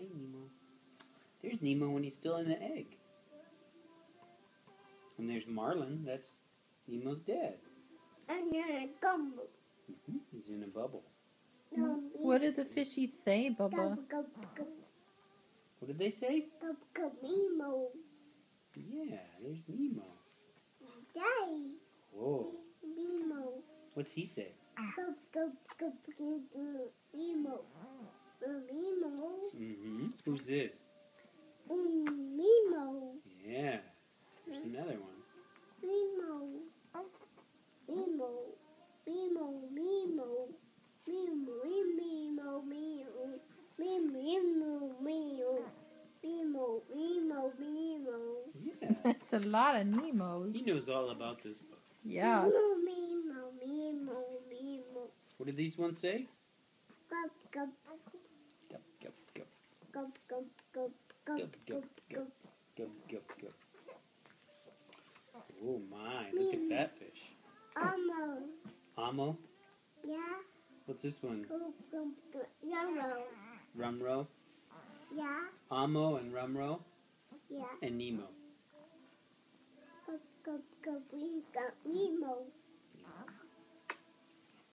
Hi, Nemo. There's Nemo when he's still in the egg. And there's Marlin. That's Nemo's dad. And then a gumbo. He's in a bubble. What did the fishies say, Bubba? What did they say? Nemo. Yeah, there's Nemo. Daddy. Whoa. Nemo. What's he say? Nemo. Nemo. Who's this? Nemo. Yeah. There's another one. Nemo. Nemo. Nemo. Nemo. Nemo. Nemo. Nemo. Yeah. That's a lot of Nemos. He knows all about this book. Yeah. What did these ones say? Gup, gup. Gup, gup, gup. Gup, gup, gup. Gup, Gup, gup, gup, gup. Gup, gup, gup. Oh my, look at that fish. Amo. Amo? Yeah. What's this one? Yellow. Rumro? Yeah. Amo and Rumro Yeah. and Nemo. Gup, gup, gup. We got Nemo.